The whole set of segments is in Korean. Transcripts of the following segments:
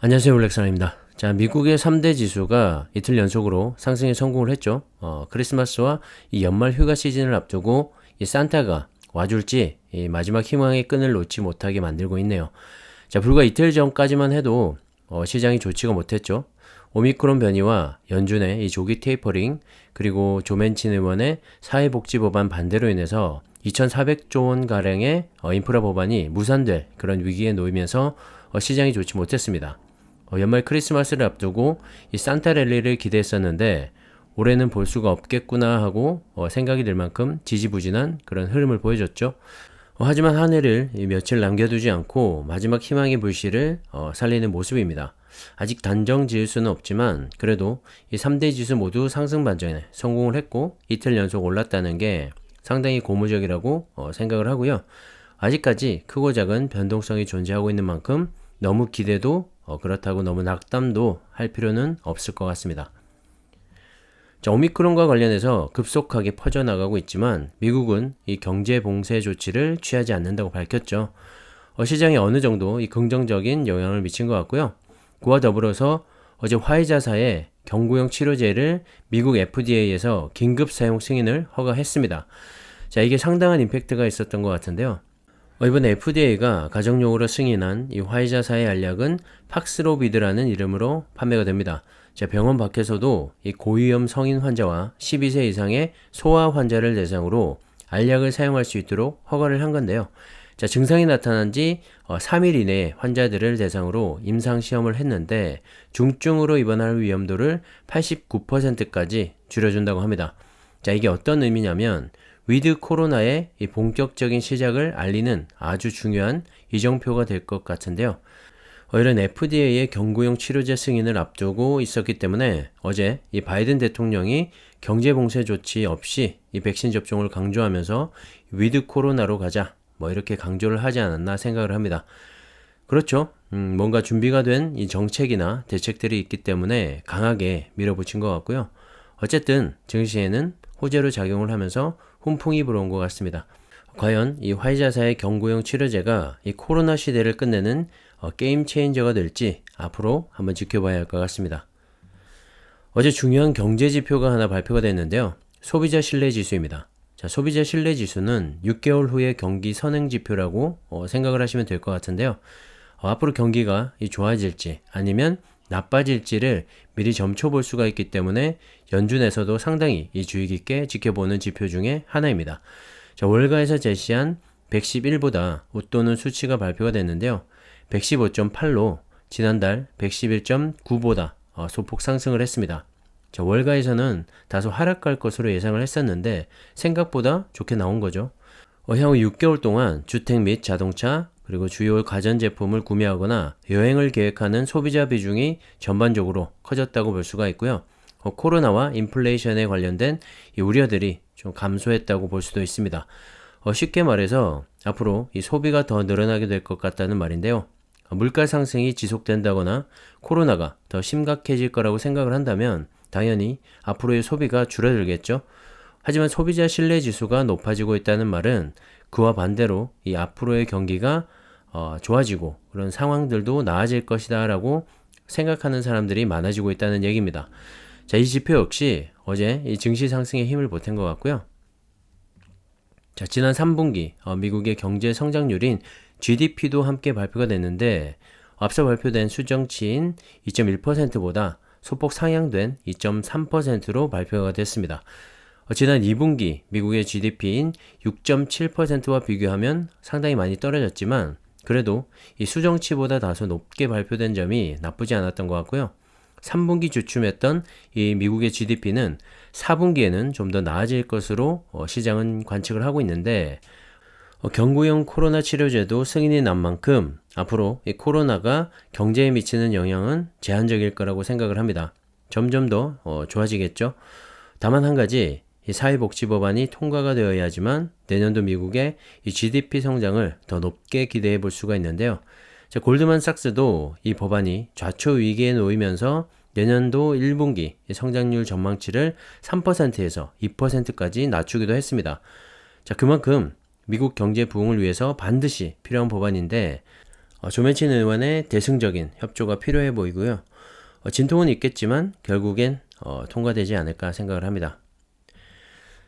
안녕하세요, 올렉사입니다. 자, 미국의 3대 지수가 이틀 연속으로 상승에 성공을 했죠. 크리스마스와 이 연말 휴가 시즌을 앞두고 이 산타가 와줄지 이 마지막 희망의 끈을 놓지 못하게 만들고 있네요. 자, 불과 이틀 전까지만 해도 시장이 좋지가 못했죠. 오미크론 변이와 연준의 이 조기 테이퍼링, 그리고 조맨친 의원의 사회복지법안 반대로 인해서 2,400조 원 가량의 인프라 법안이 무산될 그런 위기에 놓이면서 시장이 좋지 못했습니다. 연말 크리스마스를 앞두고 이 산타 랠리를 기대했었는데 올해는 볼 수가 없겠구나 하고 생각이 들 만큼 지지부진한 그런 흐름을 보여줬죠. 하지만 한 해를 며칠 남겨두지 않고 마지막 희망의 불씨를 살리는 모습입니다. 아직 단정 지을 수는 없지만 그래도 이 3대 지수 모두 상승 반전에 성공을 했고 이틀 연속 올랐다는 게 상당히 고무적이라고 생각을 하고요. 아직까지 크고 작은 변동성이 존재하고 있는 만큼 너무 기대도 그렇다고 너무 낙담도 할 필요는 없을 것 같습니다. 자, 오미크론과 관련해서 급속하게 퍼져나가고 있지만 미국은 이 경제 봉쇄 조치를 취하지 않는다고 밝혔죠. 시장에 어느 정도 이 긍정적인 영향을 미친 것 같고요. 그와 더불어서 어제 화이자사의 경구용 치료제를 미국 FDA에서 긴급 사용 승인을 허가했습니다. 자, 이게 상당한 임팩트가 있었던 것 같은데요. 이번 FDA가 가정용으로 승인한 이 화이자사의 알약은 팍스로비드라는 이름으로 판매가 됩니다. 자, 병원 밖에서도 이 고위험 성인 환자와 12세 이상의 소아 환자를 대상으로 알약을 사용할 수 있도록 허가를 한 건데요. 자, 증상이 나타난 지 3일 이내에 환자들을 대상으로 임상시험을 했는데 중증으로 입원할 위험도를 89%까지 줄여준다고 합니다. 자, 이게 어떤 의미냐면 위드 코로나의 이 본격적인 시작을 알리는 아주 중요한 이정표가 될 것 같은데요. 이런 FDA의 경구용 치료제 승인을 앞두고 있었기 때문에 어제 이 바이든 대통령이 경제 봉쇄 조치 없이 이 백신 접종을 강조하면서 위드 코로나로 가자 이렇게 강조를 하지 않았나 생각을 합니다. 그렇죠. 뭔가 준비가 된 이 정책이나 대책들이 있기 때문에 강하게 밀어붙인 것 같고요. 어쨌든 증시에는 호재로 작용을 하면서 훈풍이 불어온 것 같습니다. 과연 이 화이자사의 경구용 치료제가 이 코로나 시대를 끝내는 게임 체인저가 될지 앞으로 한번 지켜봐야 할 것 같습니다. 어제 중요한 경제 지표가 하나 발표가 됐는데요. 소비자 신뢰 지수입니다. 자, 소비자 신뢰 지수는 6개월 후의 경기 선행 지표라고 생각을 하시면 될 것 같은데요. 앞으로 경기가 좋아질지 아니면 나빠질지를 미리 점쳐볼 수가 있기 때문에 연준에서도 상당히 주의 깊게 지켜보는 지표 중에 하나입니다. 자, 월가에서 제시한 111보다 웃도는 수치가 발표가 됐는데요. 115.8로 지난달 111.9보다 소폭 상승을 했습니다. 자, 월가에서는 다소 하락할 것으로 예상을 했었는데 생각보다 좋게 나온 거죠. 향후 6개월 동안 주택 및 자동차 그리고 주요 가전제품을 구매하거나 여행을 계획하는 소비자 비중이 전반적으로 커졌다고 볼 수가 있고요. 코로나와 인플레이션에 관련된 이 우려들이 좀 감소했다고 볼 수도 있습니다. 쉽게 말해서 앞으로 이 소비가 더 늘어나게 될 것 같다는 말인데요. 물가 상승이 지속된다거나 코로나가 더 심각해질 거라고 생각을 한다면 당연히 앞으로의 소비가 줄어들겠죠. 하지만 소비자 신뢰 지수가 높아지고 있다는 말은 그와 반대로 이 앞으로의 경기가 좋아지고 그런 상황들도 나아질 것이다 라고 생각하는 사람들이 많아지고 있다는 얘기입니다. 자, 이 지표 역시 어제 이 증시 상승에 힘을 보탠 것 같고요. 자, 지난 3분기 미국의 경제 성장률인 GDP도 함께 발표가 됐는데 앞서 발표된 수정치인 2.1%보다 소폭 상향된 2.3%로 발표가 됐습니다. 지난 2분기 미국의 GDP인 6.7%와 비교하면 상당히 많이 떨어졌지만 그래도 이 수정치보다 다소 높게 발표된 점이 나쁘지 않았던 것 같고요. 3분기 주춤했던 이 미국의 GDP는 4분기에는 좀 더 나아질 것으로 시장은 관측을 하고 있는데 경구용 코로나 치료제도 승인이 난 만큼 앞으로 이 코로나가 경제에 미치는 영향은 제한적일 거라고 생각을 합니다. 점점 더 좋아지겠죠. 다만 한 가지 이 사회복지법안이 통과가 되어야지만 내년도 미국의 이 GDP 성장을 더 높게 기대해 볼 수가 있는데요. 자, 골드만삭스도 이 법안이 좌초 위기에 놓이면서 내년도 1분기 성장률 전망치를 3%에서 2%까지 낮추기도 했습니다. 자, 그만큼 미국 경제 부흥을 위해서 반드시 필요한 법안인데 조men친 의원의 대승적인 협조가 필요해 보이고요. 진통은 있겠지만 결국엔 통과되지 않을까 생각을 합니다.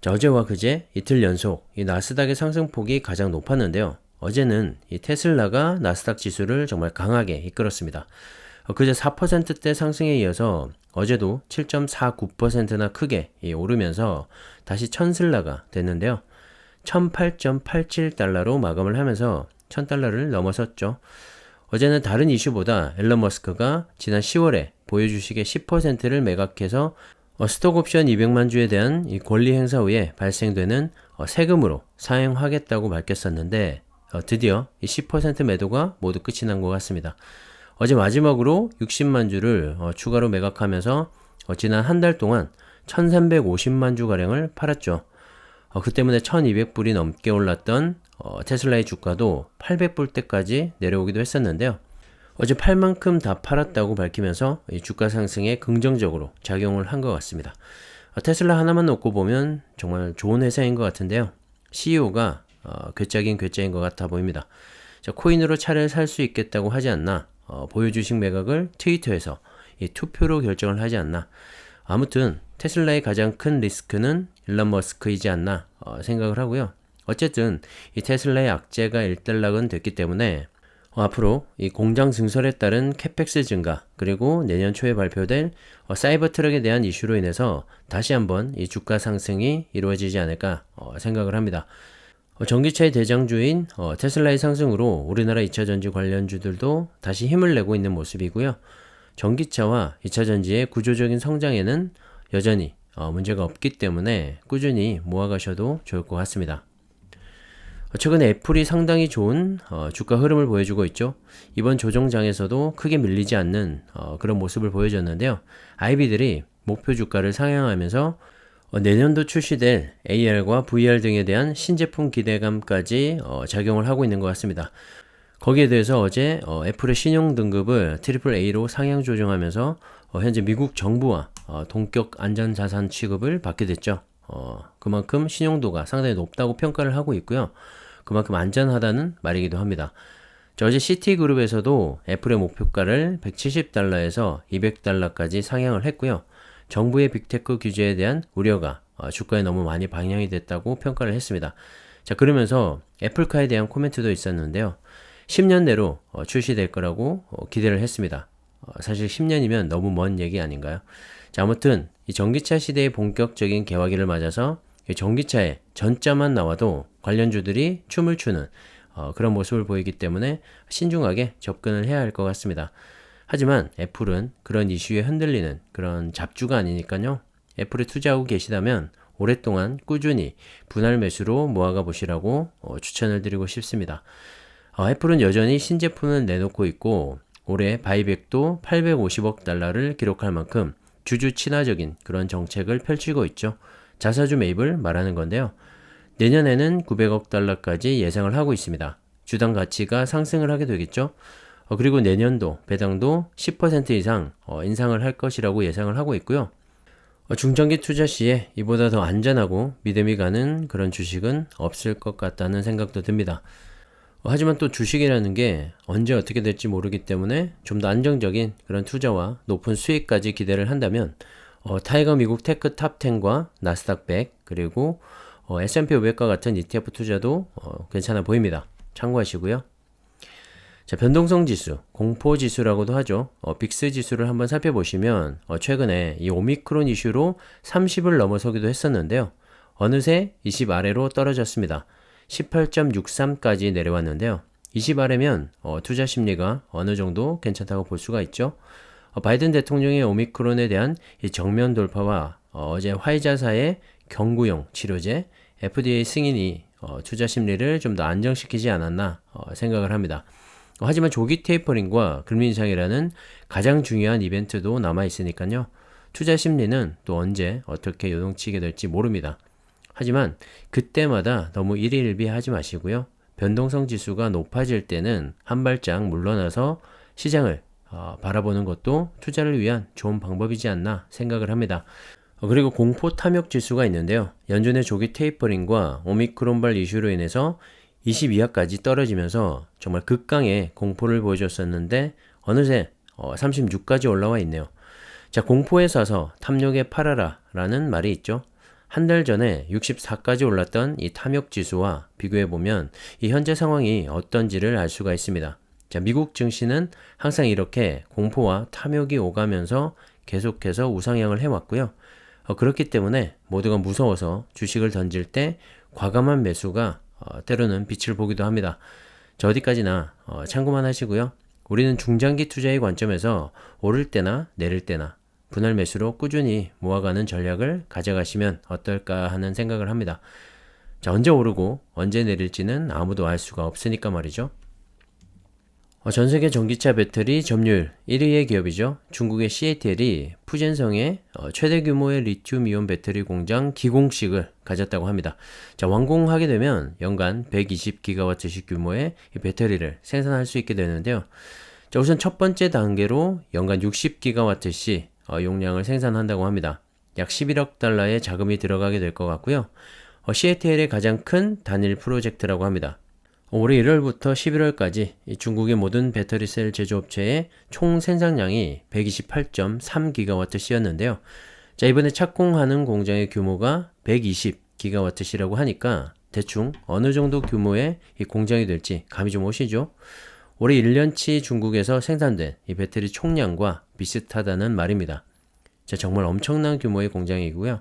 자, 어제와 그제 이틀 연속 이 나스닥의 상승폭이 가장 높았는데요. 어제는 이 테슬라가 나스닥 지수를 정말 강하게 이끌었습니다. 그제 4%대 상승에 이어서 어제도 7.49%나 크게 오르면서 다시 천슬라가 됐는데요. 1008.87달러로 마감을 하면서 1000달러를 넘어섰죠. 어제는 다른 이슈보다 앨런 머스크가 지난 10월에 보유 주식의 10%를 매각해서 스톡옵션 200만 주에 대한 이 권리 행사 후에 발생되는 세금으로 사용하겠다고 밝혔었는데 드디어 이 10% 매도가 모두 끝이 난 것 같습니다. 어제 마지막으로 60만 주를 추가로 매각하면서 지난 한 달 동안 1350만 주가량을 팔았죠. 그 때문에 1200불이 넘게 올랐던 테슬라의 주가도 800불대까지 내려오기도 했었는데요. 어제 팔 만큼 다 팔았다고 밝히면서 이 주가 상승에 긍정적으로 작용을 한 것 같습니다. 테슬라 하나만 놓고 보면 정말 좋은 회사인 것 같은데요. CEO가 괴짜긴 괴짜인 것 같아 보입니다. 자, 코인으로 차를 살 수 있겠다고 하지 않나, 보유 주식 매각을 트위터에서 이 투표로 결정을 하지 않나. 아무튼 테슬라의 가장 큰 리스크는 일론 머스크이지 않나 생각을 하고요. 어쨌든 이 테슬라의 악재가 일단락은 됐기 때문에 앞으로 이 공장 증설에 따른 캐펙스 증가, 그리고 내년 초에 발표될 사이버 트럭에 대한 이슈로 인해서 다시 한번 이 주가 상승이 이루어지지 않을까 생각을 합니다. 전기차의 대장주인 테슬라의 상승으로 우리나라 2차전지 관련주들도 다시 힘을 내고 있는 모습이고요. 전기차와 2차전지의 구조적인 성장에는 여전히 문제가 없기 때문에 꾸준히 모아가셔도 좋을 것 같습니다. 최근에 애플이 상당히 좋은 주가 흐름을 보여주고 있죠. 이번 조정장에서도 크게 밀리지 않는 그런 모습을 보여줬는데요. IB들이 목표 주가를 상향하면서 내년도 출시될 AR과 VR 등에 대한 신제품 기대감까지 작용을 하고 있는 것 같습니다. 거기에 대해서 어제 애플의 신용 등급을 AAA로 상향 조정하면서 현재 미국 정부와 동격 안전자산 취급을 받게 됐죠. 그만큼 신용도가 상당히 높다고 평가를 하고 있고요. 그만큼 안전하다는 말이기도 합니다. 어제 시티그룹에서도 애플의 목표가를 170달러에서 200달러까지 상향을 했고요. 정부의 빅테크 규제에 대한 우려가 주가에 너무 많이 방영이 됐다고 평가를 했습니다. 자, 그러면서 애플카에 대한 코멘트도 있었는데요. 10년 내로 출시될 거라고 기대를 했습니다. 사실 10년이면 너무 먼 얘기 아닌가요? 자, 아무튼 이 전기차 시대의 본격적인 개화기를 맞아서 전기차에 전자만 나와도 관련주들이 춤을 추는 그런 모습을 보이기 때문에 신중하게 접근을 해야 할 것 같습니다. 하지만 애플은 그런 이슈에 흔들리는 그런 잡주가 아니니까요. 애플에 투자하고 계시다면 오랫동안 꾸준히 분할 매수로 모아가 보시라고 추천을 드리고 싶습니다. 애플은 여전히 신제품을 내놓고 있고 올해 바이백도 850억 달러를 기록할 만큼 주주 친화적인 그런 정책을 펼치고 있죠. 자사주 매입을 말하는 건데요. 내년에는 900억 달러까지 예상을 하고 있습니다. 주당 가치가 상승을 하게 되겠죠. 그리고 내년도 배당도 10% 이상 인상을 할 것이라고 예상을 하고 있고요. 중장기 투자 시에 이보다 더 안전하고 믿음이 가는 그런 주식은 없을 것 같다는 생각도 듭니다. 하지만 또 주식이라는 게 언제 어떻게 될지 모르기 때문에 좀 더 안정적인 그런 투자와 높은 수익까지 기대를 한다면 타이거 미국 테크 탑10과 나스닥 100 그리고 S&P 500과 같은 ETF 투자도 괜찮아 보입니다. 참고하시고요. 자, 변동성 지수, 공포 지수라고도 하죠. 빅스 지수를 한번 살펴보시면 최근에 이 오미크론 이슈로 30을 넘어서기도 했었는데요. 어느새 20 아래로 떨어졌습니다. 18.63까지 내려왔는데요. 20 아래면 투자 심리가 어느 정도 괜찮다고 볼 수가 있죠. 바이든 대통령의 오미크론에 대한 이 정면 돌파와 어제 화이자사의 경구용 치료제 FDA 승인이 투자 심리를 좀 더 안정시키지 않았나 생각을 합니다. 하지만 조기 테이퍼링과 금리 인상이라는 가장 중요한 이벤트도 남아있으니까요. 투자 심리는 또 언제 어떻게 요동치게 될지 모릅니다. 하지만 그때마다 너무 일희일비하지 마시고요. 변동성 지수가 높아질 때는 한 발짝 물러나서 시장을 바라보는 것도 투자를 위한 좋은 방법이지 않나 생각을 합니다. 그리고 공포 탐욕 지수가 있는데요. 연준의 조기 테이퍼링과 오미크론발 이슈로 인해서 22화까지 떨어지면서 정말 극강의 공포를 보여줬었는데 어느새 36까지 올라와 있네요. 자, 공포에 사서 탐욕에 팔아라 라는 말이 있죠. 한 달 전에 64까지 올랐던 이 탐욕 지수와 비교해보면 이 현재 상황이 어떤지를 알 수가 있습니다. 자, 미국 증시는 항상 이렇게 공포와 탐욕이 오가면서 계속해서 우상향을 해왔고요. 그렇기 때문에 모두가 무서워서 주식을 던질 때 과감한 매수가 때로는 빛을 보기도 합니다. 자, 어디까지나 참고만 하시고요. 우리는 중장기 투자의 관점에서 오를 때나 내릴 때나 분할 매수로 꾸준히 모아가는 전략을 가져가시면 어떨까 하는 생각을 합니다. 자, 언제 오르고 언제 내릴지는 아무도 알 수가 없으니까 말이죠. 전세계 전기차 배터리 점유율 1위의 기업이죠. 중국의 CATL이 푸젠성에 최대 규모의 리튬이온 배터리 공장 기공식을 가졌다고 합니다. 자, 완공하게 되면 연간 120기가와트씩 규모의 배터리를 생산할 수 있게 되는데요. 자, 우선 첫 번째 단계로 연간 60기가와트씩 용량을 생산한다고 합니다. 약 11억 달러의 자금이 들어가게 될 것 같고요. CATL의 가장 큰 단일 프로젝트라고 합니다. 올해 1월부터 11월까지 중국의 모든 배터리 셀 제조업체의 총 생산량이 128.3GWh였는데요. 자, 이번에 착공하는 공장의 규모가 120GWh라고 하니까 대충 어느 정도 규모의 이 공장이 될지 감이 좀 오시죠? 올해 1년치 중국에서 생산된 이 배터리 총량과 비슷하다는 말입니다. 자, 정말 엄청난 규모의 공장이고요.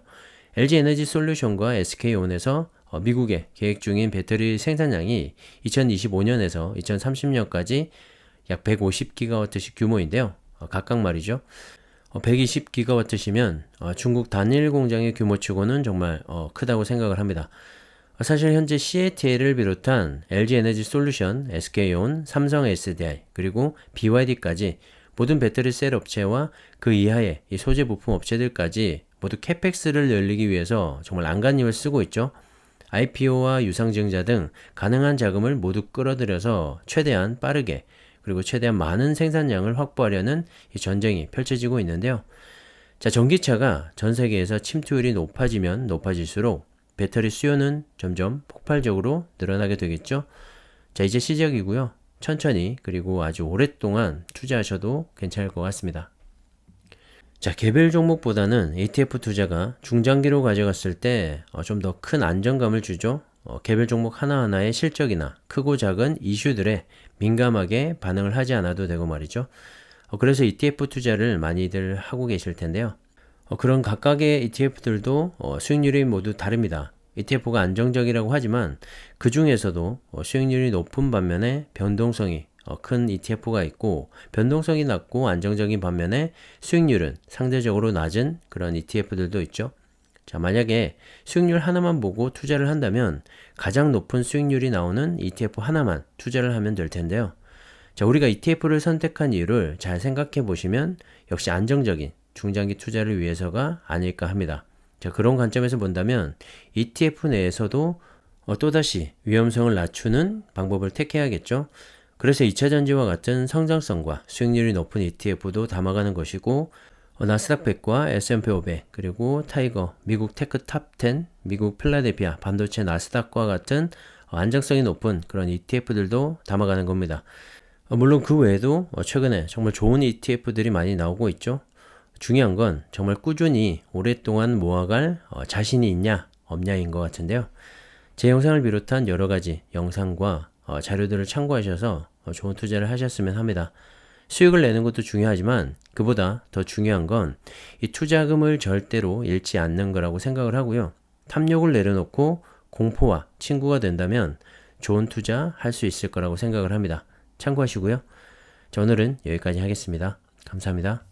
LG에너지솔루션과 SK온에서 미국에 계획 중인 배터리 생산량이 2025년에서 2030년까지 약 150GWh씩 규모인데요. 각각 말이죠. 120GWh면 중국 단일 공장의 규모치고는 정말 크다고 생각을 합니다. 사실 현재 CATL을 비롯한 LG에너지솔루션, SK온, 삼성 SDI, 그리고 BYD까지 모든 배터리 셀 업체와 그 이하의 이 소재 부품 업체들까지 모두 캐펙스를 늘리기 위해서 정말 안간힘을 쓰고 있죠. IPO와 유상증자 등 가능한 자금을 모두 끌어들여서 최대한 빠르게 그리고 최대한 많은 생산량을 확보하려는 이 전쟁이 펼쳐지고 있는데요. 자, 전기차가 전 세계에서 침투율이 높아지면 높아질수록 배터리 수요는 점점 폭발적으로 늘어나게 되겠죠. 자, 이제 시작이고요. 천천히 그리고 아주 오랫동안 투자하셔도 괜찮을 것 같습니다. 자, 개별 종목보다는 ETF 투자가 중장기로 가져갔을 때 좀 더 큰 안정감을 주죠. 개별 종목 하나하나의 실적이나 크고 작은 이슈들에 민감하게 반응을 하지 않아도 되고 말이죠. 그래서 ETF 투자를 많이들 하고 계실 텐데요. 그런 각각의 ETF들도 수익률이 모두 다릅니다. ETF가 안정적이라고 하지만 그 중에서도 수익률이 높은 반면에 변동성이 큰 ETF가 있고 변동성이 낮고 안정적인 반면에 수익률은 상대적으로 낮은 그런 ETF들도 있죠. 자, 만약에 수익률 하나만 보고 투자를 한다면 가장 높은 수익률이 나오는 ETF 하나만 투자를 하면 될 텐데요. 자, 우리가 ETF를 선택한 이유를 잘 생각해 보시면 역시 안정적인 중장기 투자를 위해서가 아닐까 합니다. 자, 그런 관점에서 본다면 ETF 내에서도 또다시 위험성을 낮추는 방법을 택해야겠죠. 그래서 2차전지와 같은 성장성과 수익률이 높은 ETF도 담아가는 것이고 나스닥 100과 S&P 500 그리고 타이거, 미국 테크 탑10, 미국 필라델피아 반도체 나스닥과 같은 안정성이 높은 그런 ETF들도 담아가는 겁니다. 물론 그 외에도 최근에 정말 좋은 ETF들이 많이 나오고 있죠. 중요한 건 정말 꾸준히 오랫동안 모아갈 자신이 있냐 없냐인 것 같은데요. 제 영상을 비롯한 여러가지 영상과 자료들을 참고하셔서 좋은 투자를 하셨으면 합니다. 수익을 내는 것도 중요하지만 그보다 더 중요한 건 이 투자금을 절대로 잃지 않는 거라고 생각을 하고요. 탐욕을 내려놓고 공포와 친구가 된다면 좋은 투자 할 수 있을 거라고 생각을 합니다. 참고하시고요. 자, 오늘은 여기까지 하겠습니다. 감사합니다.